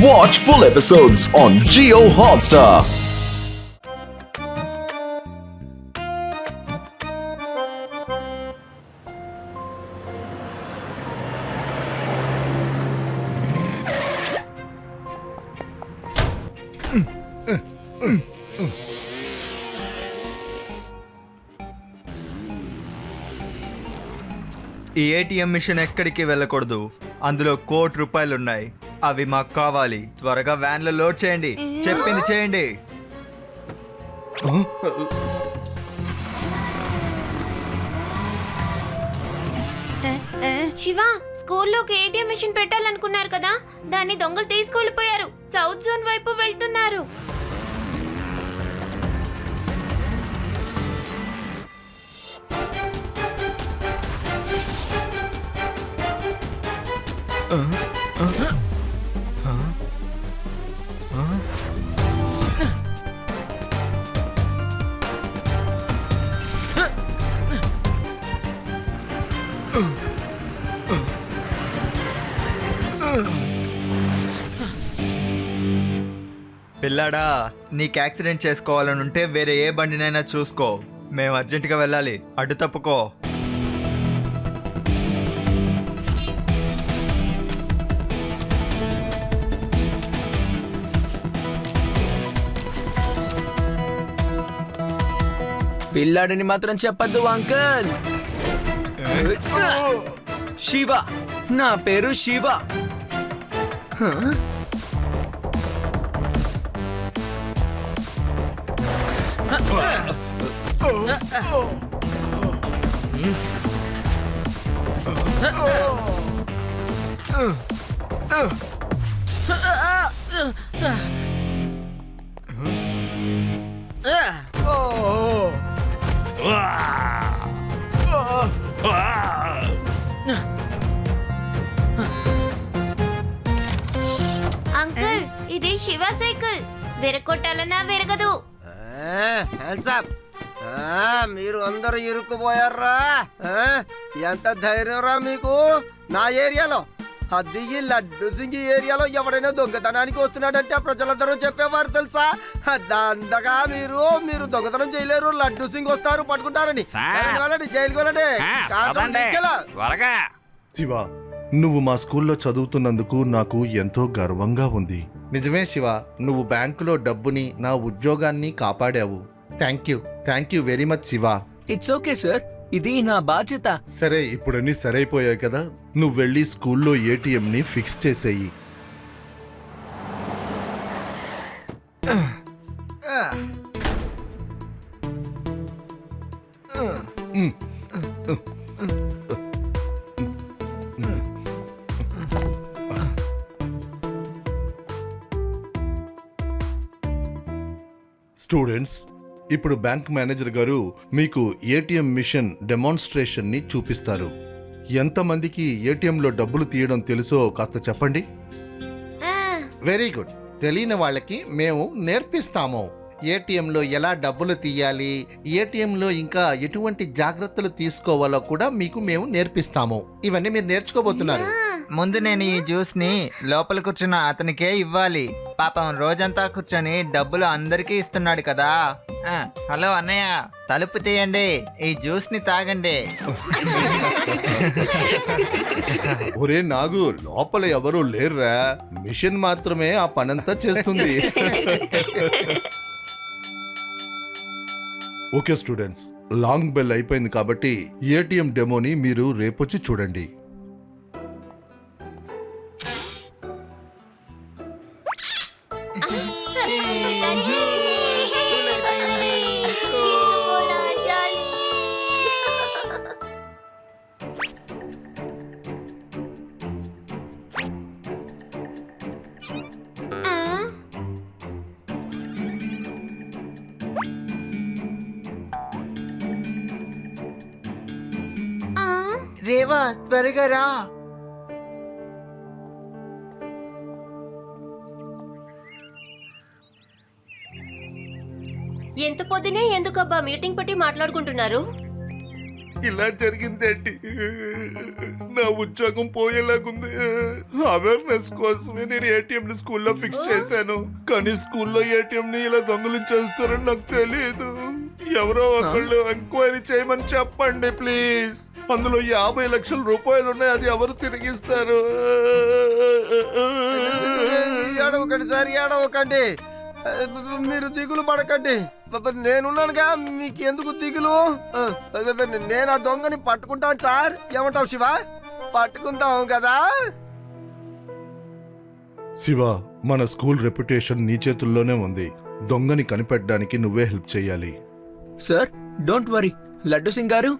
Watch full episodes on Jio Hotstar. ఈ ATM machine ఎక్కడికి వెళ్ళకూడదు. అందులో ₹1,00,00,000 ఉన్నాయి. అవి మాకు కావాలి. త్వరగా వ్యాన్లో లోడ్ చేయండి. చెప్పింది చేయండి. శివ, స్కూల్లోకి ఏటీఎం మిషన్ పెట్టాలనుకున్నారు కదా, దాన్ని దొంగలు తీసుకెళ్లిపోయారు. సౌత్ జోన్ వైపు వెళ్తున్నారు. పిల్లాడా, నీకు యాక్సిడెంట్ చేసుకోవాలనుంటే వేరే ఏ బండినైనా చూసుకో. మేము అర్జెంటుగా వెళ్ళాలి. అడ్డు తప్పుకో. పిల్లాడిని మాత్రం చెప్పద్దు అంకల్. శివ, నా పేరు శివ. అంకుల్, ఇది శివ సైకిల్. విరగొట్టాలన్నా విరగదు. మీరు అందరూ ఇరుక్కుపోయారా? ఎంత ధైర్యంరా మీకు? నా ఏరియాలో అది ఈ లడ్డు సింగి ఏరియాలో ఎవడైనా దొంగతనానికి వస్తున్నాడంటే ప్రజలందరూ చెప్పేవారు తెలుసా? దండగా మీరు దొంగతనం చేయలేరు, లడ్డు సింగ్ వస్తారు పట్టుకుంటారని. జైలుకి వెళ్ళండి. శివ, నువ్వు మా స్కూల్లో చదువుతున్నందుకు నాకు ఎంతో గర్వంగా ఉంది. నిజమే శివ, నువ్వు బ్యాంకులో డబ్బుని, నా ఉద్యోగాన్ని కాపాడావు. Thank you very much Shiva. It's okay sir, ఇది నా బాధ్యత. సరే, ఇప్పుడన్నీ సరైపోయాయి కదా, నువ్వు వెళ్ళి స్కూల్లో ఏటీఎం ని ఫిక్స్ చేసేయి. స్టూడెంట్స్, ఇప్పుడు బ్యాంక్ మేనేజర్ గారు మీకు ఏటీఎం మిషన్ డెమాన్స్ట్రేషన్ ని చూపిస్తారు. ఎంతమందికి ఏటీఎంలో డబ్బులు తీయడం తెలుసో కాస్త చెప్పండి. Very good. తెలియని వాళ్ళకి మేము నేర్పిస్తాము. ఏటీఎంలో ఎలా డబ్బులు తీయాలి, ఏటీఎంలో ఇంకా ఎటువంటి జాగ్రత్తలు తీసుకోవాలో కూడా మీకు మేము నేర్పిస్తాము. ఇవన్నీ మీరు నేర్చుకోబోతున్నారు. ముందు నేను ఈ జ్యూస్ ని లోపల కూర్చున్న అతనికే ఇవ్వాలి. పాపం రోజంతా కూర్చొని డబ్బులు అందరికీ ఇస్తున్నాడు కదా. హలో అన్నయ్య, తలుపు తీయండి, ఈ జ్యూస్ ని తాగండి. ఒరే నాగు, లోపల ఎవరూ లేర్రా, మిషన్ మాత్రమే ఆ పనంతా చేస్తుంది. ఓకే స్టూడెంట్స్, లాంగ్ బెల్ అయిపోయింది కాబట్టి ఏటీఎం డెమోని మీరు రేపొచ్చి చూడండి. రేవా, త్వరగా రా. ఎంత పొద్దునే ఎందుకబ్బా మీటింగ్ పెట్టి మాట్లాడుకుంటున్నారు? ఇలా జరిగిందేంటి? నా ఉద్యోగం పోయేలాగుంది. అవేర్నెస్ కోసమే నేను ఏటీఎం ని స్కూల్లో ఫిక్స్ చేశాను, కానీ స్కూల్లో ఏటీఎం ని ఇలా దొంగలు చేస్తారని నాకు తెలియదు. ఎవరో ఒకళ్ళు ఎంక్వైరీ చేయమని చెప్పండి ప్లీజ్. అందులో 50 లక్షల రూపాయలు ఉన్నాయి, అది ఎవరు తిరిగిస్తారు? ఏడవకండి సార్, ఏడవకండి. మీరు దిగులు పడకండి, నేనున్నానుగా, మీకు ఎందుకు దిగులు? నేను ఆ దొంగని పట్టుకుంటాను సార్. ఏమంటావు శివ? పట్టుకుంటాం కదా. శివ, మన స్కూల్ రెప్యుటేషన్ నీ చేతుల్లోనే ఉంది. దొంగని కనిపెట్టడానికి నువ్వే హెల్ప్ చేయాలి. Sir don't worry. Laddu Singh గారు,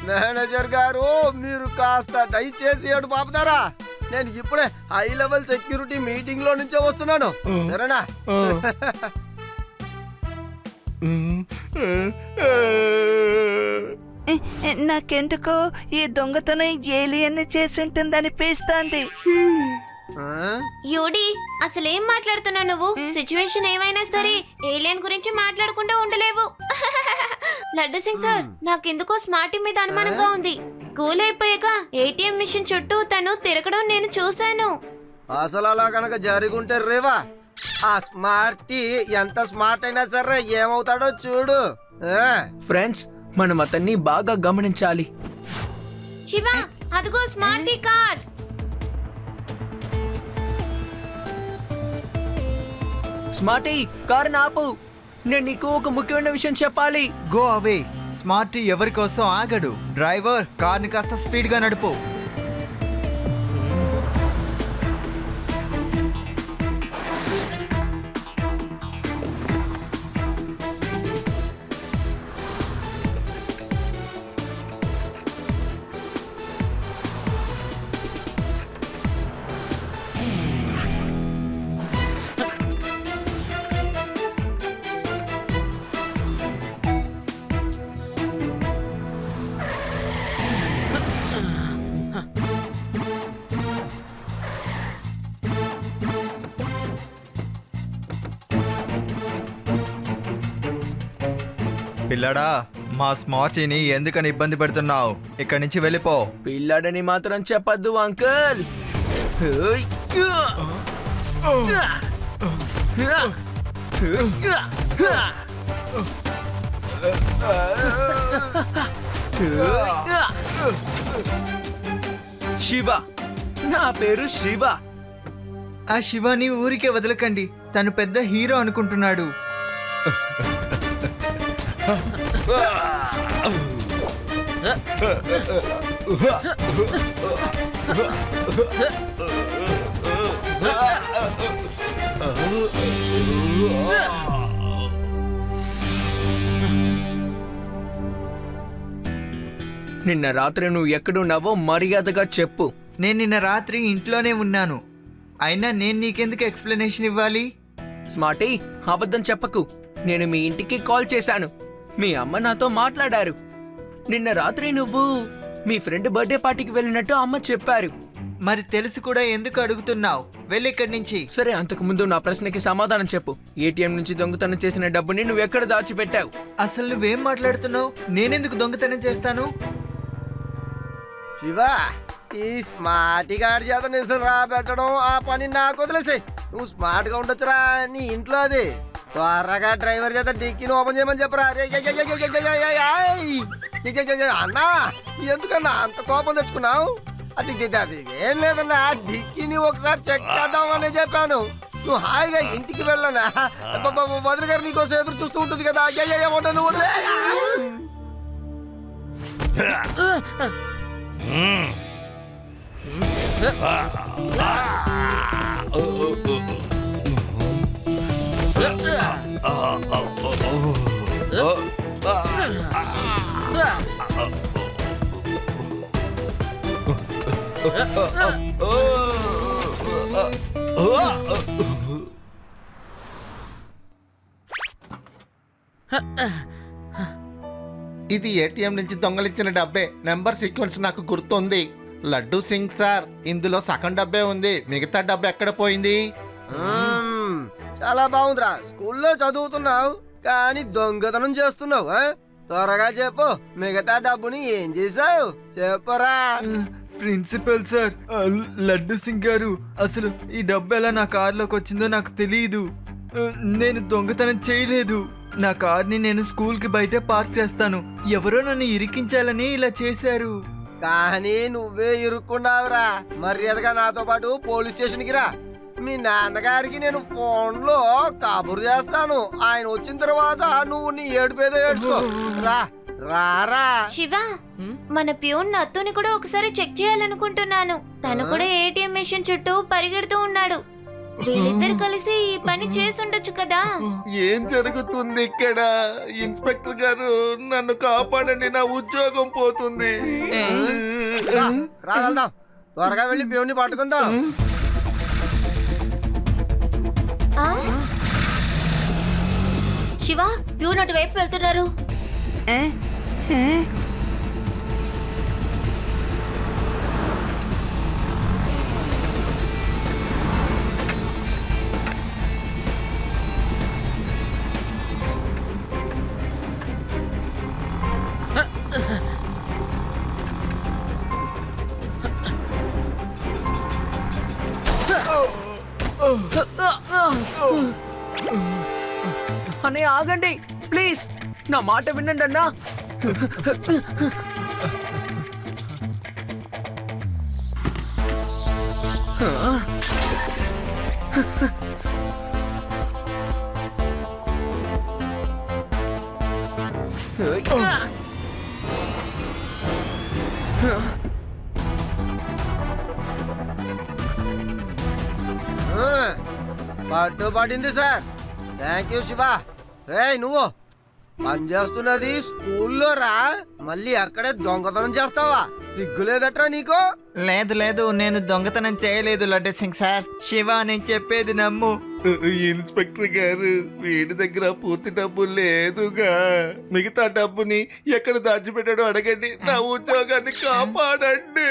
మేనేజర్ గారు, మీరు కాస్త దయచేసి ఏడు పాపుతారా? నేను ఇప్పుడే హై లెవెల్ సెక్యూరిటీ మీటింగ్ లో నుంచే వస్తున్నాను, సరేనా? నాకెందుకో ఈ దొంగతనం ఏలియన్ చేసి ఉంటుందనిపిస్తోంది. యూడి, అసలేం మాట్లాడుతున్నావు నువ్వు? సిచ్యువేషన్ ఏమైనా సరే ఏలియన్ గురించి మాట్లాడకుండా ఉండలేవు. లడ్డు సింగ్ సార్, నాకెందుకో స్మార్టీ మీద అనుమానంగా ఉంది. స్కూల్ అయిపోయాక ఏటీఎం మిషన్ చుట్టూ తను తిరగడం నేను చూశాను. అసలు అలా కనుక జరుగుంటే రేవా, ఆ స్మార్టీ ఎంత స్మార్ట్ అయినా సరే ఏమవుతాడో చూడు. ఫ్రెండ్స్, మనం అతన్ని బాగా గమనించాలి. శివ, అదిగో స్మార్టీ కార్. స్మార్టీ, కారు ఆపు. నేను నీకు ఒక ముఖ్యమైన విషయం చెప్పాలి. Go away. స్మార్టీ ఎవరి కోసం ఆగడు. డ్రైవర్, కార్ని కాస్త స్పీడ్ గా నడుపు. పిల్లడా, మా స్మార్టీని ఎందుకని ఇబ్బంది పెడుతున్నావు? ఇక్కడి నుంచి వెళ్ళిపో. పిల్లాడని మాత్రం చెప్పద్దు అంకుల్. శివ, నా పేరు శివ. ఆ శివాని ఊరికే వదలకండి, తను పెద్ద హీరో అనుకుంటున్నాడు. నిన్న రాత్రి నువ్వు ఎక్కడున్నావో మర్యాదగా చెప్పు. నేను నిన్న రాత్రి ఇంట్లోనే ఉన్నాను. అయినా నేను నీకెందుకు ఎక్స్ప్లెనేషన్ ఇవ్వాలి? స్మార్టీ, అబద్ధం చెప్పకు. నేను మీ ఇంటికి కాల్ చేశాను. మీ అమ్మ నాతో మాట్లాడారు. నిన్న రాత్రి నువ్వు మీ ఫ్రెండ్ బర్త్డే పార్టీకి వెళ్ళినట్టు అమ్మ చెప్పారు. మరి తెలిసి కూడా ఎందుకు అడుగుతున్నావు? వెళ్ళి ఇక్కడి నుంచి. సరే, అంతకు ముందు నా ప్రశ్నకి సమాధానం చెప్పు. ఏటీఎం నుంచి దొంగతనం చేసిన డబ్బుని నువ్వు ఎక్కడ దాచిపెట్టావు? అసలు నువ్వేం మాట్లాడుతున్నావు? నేనెందుకు దొంగతనం చేస్తాను? శివ, ఈ స్మార్ట్ గాడి చేత నిజం రాబెట్టడం ఆ పని నాకు వదిలేసాయి. నువ్వు స్మార్ట్ గా ఉండొచ్చురా, నీ ఇంట్లో అది. త్వరగా డ్రైవర్ చేత డిక్కీని ఓపెన్ చేయమని చెప్పరా. అన్నా, ఎందుకన్నా అంత కోపం తెచ్చుకున్నావు? అది అది ఏం లేదన్నా, డిక్కీని ఒకసారి చెక్ చేద్దామని చెప్పాను. నువ్వు హాయిగా ఇంటికి వెళ్ళనా? వదిలి గారు నీకోసం ఎదురు చూస్తూ ఉంటుంది కదా. నువ్వు ఇది ఏటీఎం నుంచి దొంగలించిన డబ్బే. నెంబర్ సీక్వెన్స్ నాకు గుర్తుంది. లడ్డు సింగ్ సార్, ఇందులో సగం డబ్బే ఉంది, మిగతా డబ్బు ఎక్కడ పోయింది? చాలా బాగుందిరా. స్కూల్లో చదువుతున్నావు కానీ దొంగతనం చేస్తున్నావు. త్వరగా చెప్పు, మిగతా డబ్బుని ఏం చేసావు చెప్పరా. ప్రిన్సిపల్ సార్, లడ్డు సింగ్ గారు, అసలు ఈ డబ్బు ఎలా నా కారులోకి వచ్చిందో నాకు తెలియదు. నేను దొంగతనం చేయలేదు. నా కార్ని నేను స్కూల్కి బయట పార్క్ చేస్తాను. ఎవరో నన్ను ఇరికించాలని ఇలా చేశారు. కానీ నువ్వే ఇరుక్కున్నావురా. మర్యాదగా నాతో పాటు పోలీస్ స్టేషన్కి రా. మీ నాన్నగారికి నేను ఫోన్లో కబురు చేస్తాను. ఆయన వచ్చిన తర్వాత నువ్వు నీ ఏడుపేదో ఏడుకో. రా రారా. శివ, మన ప్యూన్ నత్తుని కూడా ఒకసారి చెక్ చేయాలనుకుంటున్నాను. తను కూడా ఏటీఎం మెషిన్ చుట్టూ పరిగెడుతూ ఉన్నాడు. వీళ్ళిద్దరు కలిసి ఈ పని చేసుండొచ్చు కదా. ఏం జరుగుతుంది ఇక్కడ? ఇన్స్పెక్టర్ గారు నన్ను కాపాడండి, నా ఉద్యోగం పోతుంది. రా వెళ్దాం, త్వరగా వెళ్ళి ప్యూన్ని పట్టుకుందాం. శివ, ప్యూన్ అటువైపు వెళ్తున్నారు. అనే ఆగండి ప్లీజ్, నా మాట వినండి అన్నా. పట్టుబడింది సార్. Thank you Shiva. రేయ్ నువ్వు పని చేస్తున్నది స్కూల్లో రా, మళ్ళీ అక్కడే దొంగతనం చేస్తావా? సిగ్గులేదట్రా నీకు? లేదు లేదు, నేను దొంగతనం చేయలేదు లడ్డు సింగ్ సార్. శివ, నేను చెప్పేది నమ్ము. ఇన్స్పెక్టర్ గారు, వీడి దగ్గర పూర్తి డబ్బు లేదుగా. మిగతా డబ్బుని ఎక్కడ దాచిపెట్టాడో అడగండి. నా ఉద్యోగాన్ని కాపాడండి.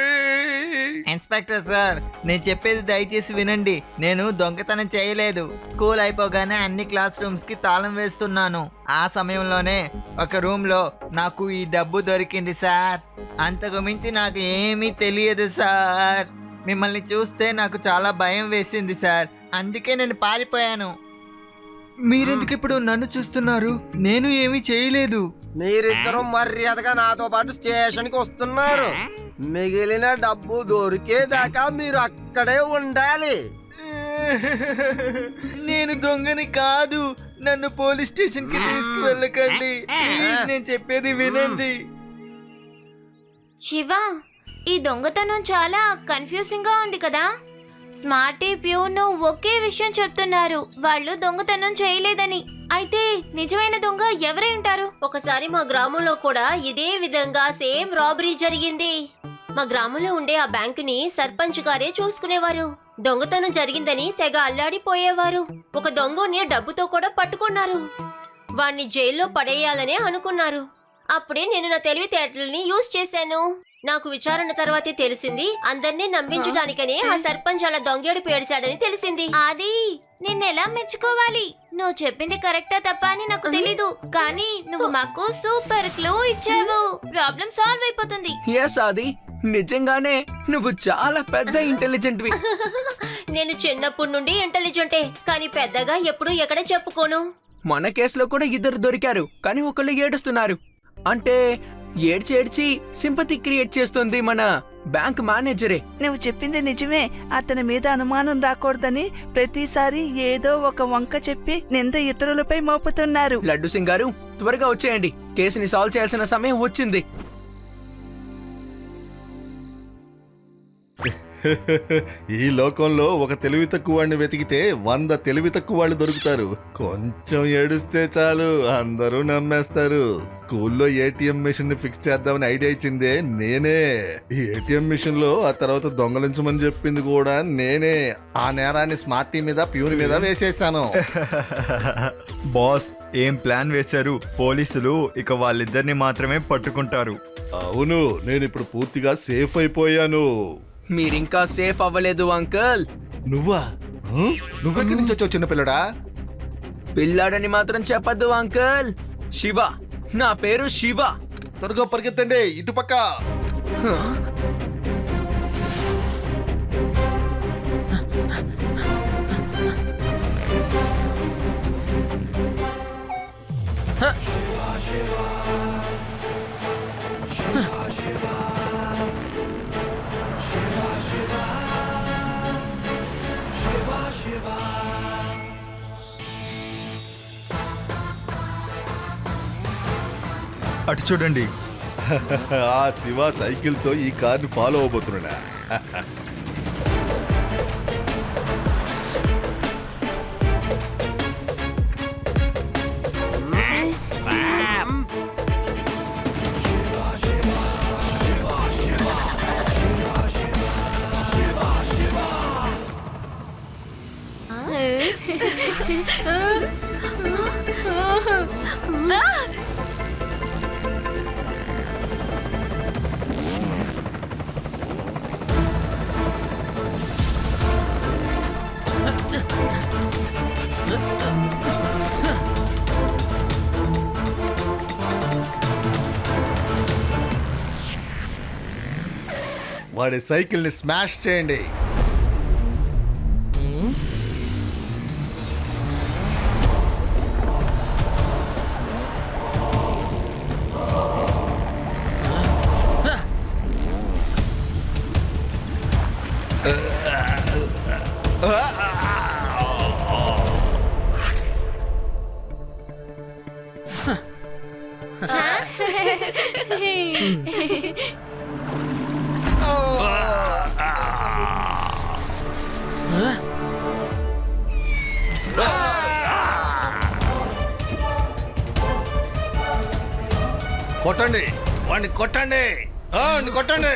ఇన్స్పెక్టర్ సార్, నేను చెప్పేది దయచేసి వినండి. నేను దొంగతనం చేయలేదు. స్కూల్ అయిపోగానే అన్ని క్లాస్ రూమ్స్ కి తాళం వేస్తున్నాను. ఆ సమయంలోనే ఒక రూమ్ లో నాకు ఈ డబ్బు దొరికింది సార్. అంతకు మించి నాకు ఏమీ తెలియదు సార్. మిమ్మల్ని చూస్తే నాకు చాలా భయం వేసింది సార్, అందుకే నేను పారిపోయాను. మీరెందుకు ఇప్పుడు నన్ను చూస్తున్నారు? నేను ఏమీ చేయలేదు. మీరిద్దరూ మర్యాదగా నాతో పాటు స్టేషన్కి వస్తున్నారు. మిగిలిన డబ్బు దొరికేదాకా మీరు అక్కడే ఉండాలి. నేను దొంగని కాదు. నన్ను పోలీస్ స్టేషన్ కి తీసుకువెళ్ళకండి. ప్లీజ్, నేను చెప్పేది వినండి. శివ, ఈ దొంగతనం చాలా కన్ఫ్యూజింగ్ గా ఉంది కదా. స్మార్టీ, ప్యూన్ ఒకే విషయం చెప్తున్నారు, వాళ్ళు దొంగతనం చేయలేదని. అయితే నిజమైన దొంగ ఎవరై ఉంటారు? ఒకసారి మా గ్రామంలో కూడా ఇదే విధంగా సేమ్ రాబరీ జరిగింది. మా గ్రామంలో ఉండే ఆ బ్యాంకుని సర్పంచ్ గారే చూసుకునేవారు. దొంగతనం జరిగిందని తెగ అల్లాడిపోయేవారు. ఒక దొంగని డబ్బుతో కూడా పట్టుకున్నారు. వాణ్ణి జైల్లో పడేయాలనే అనుకున్నారు. అప్పుడే నేను నా తెలివితేటల్ని యూజ్ చేశాను. నాకు విచారణ తర్వాతే తెలిసింది, అందరినీ నమ్మించడానికనే ఆ సర్పంచ్ అలా దొంగేడు పేడిచాడని తెలిసింది. అది నిన్నెలా మెచ్చుకోవాలి? నువ్వు చెప్పింది కరెక్టా తప్ప అని నాకు తెలీదు, కానీ నువ్వు మాకు సూపర్ క్లూ ఇచ్చావు. ప్రాబ్లం సాల్వ్ అయిపోతుంది. ఎస్ ఆది, నిజంగానే నువ్వు చాలా పెద్ద ఇంటెలిజెంట్వి. నేను చిన్నప్పటి నుండి ఇంటెలిజెంటే, కానీ పెద్దగా ఎప్పుడు ఎక్కడ చెప్పుకోను. మన కేసులో కూడా ఇద్దరు దొరికారు, కానీ ఒకళ్ళు ఏడుస్తున్నారు. అంటే ఏడ్చి ఏడ్చి సింపతి క్రియేట్ చేస్తుంది మన బ్యాంక్ మేనేజరే. నువ్వు చెప్పింది నిజమే. అతని మీద అనుమానం రాకూడదని ప్రతిసారి ఏదో ఒక వంక చెప్పి నింద ఇతరులపై మోపుతున్నారు. లడ్డు సింగ్ గారు, త్వరగా వచ్చేయండి, కేసుని సాల్వ్ చేయాల్సిన సమయం వచ్చింది. ఈ లోకంలో ఒక తెలివి తక్కువ వాడిని వెతికితే 100 తెలివి తక్కువ వాళ్ళు దొరుకుతారు. కొంచెం ఏడుస్తే చాలు అందరూ నమ్మేస్తారు. స్కూల్లో ఏటీఎం మిషన్ ని ఫిక్స్ చేద్దామని ఐడియా ఇచ్చిందే నేనే. ఈ ఏటీఎం మిషన్ లో ఆ తర్వాత దొంగలించమని చెప్పింది కూడా నేనే. ఆ నేరాన్ని స్మార్టీ మీద, ప్యూన్ మీద వేసేసాను. బాస్, ఏం ప్లాన్ వేశారు? పోలీసులు ఇక వాళ్ళిద్దరిని మాత్రమే పట్టుకుంటారు. అవును, నేను ఇప్పుడు పూర్తిగా సేఫ్ అయిపోయాను. మీరింకా సేఫ్ అవ్వలేదు అంకుల్. నువ్వా? నువ్వెక్కడి నుంచి వచ్చావు చిన్నపిల్లడా? పిల్లాడని మాత్రం చెప్పద్దు అంకుల్. శివ, నా పేరు శివ. త్వరగా పరిగెత్తండి ఇటుపక్క. అటు చూడండి. ఆ శివ సైకిల్ తో ఈ కార్ని ఫాలో అవబోతున్నా. వాడి సైకిల్ ని స్మాష్ చేయండి. కొట్టండి వాడిని, కొట్టండి కొట్టండి.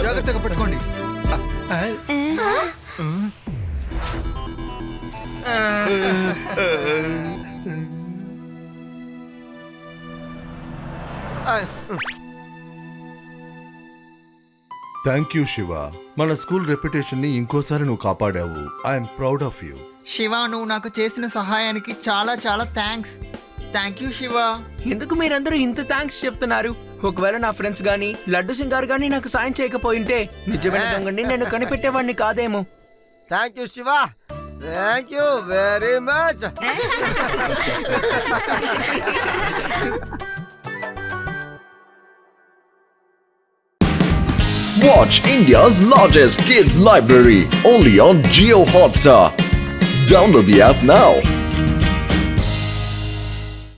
జాగ్రత్తగా పట్టుకోండి. Thank you Shiva. మన స్కూల్ రెప్యుటేషన్ ని ఇంకోసారి నువ్వు కాపాడావు. I'm proud of you. Shiva, నువ్వు నాకు చేసిన సహాయానికి చాలా చాలా థ్యాంక్స్. Thank you Shiva. ఎందుకు మీరందరూ ఇంత థ్యాంక్స్ చెప్తున్నారు? ఒకవేళ నా ఫ్రెండ్స్ గానీ లడ్డు సింగ్ గారు గానీ నాకు సాయం చేయకపోయింటే నిజమైన దొంగని నేను కనిపెట్టేవాడిని కాదేమో. Thank you Shiva, thank you very much. Watch India's largest kids library only on Jio Hotstar. Download the app now.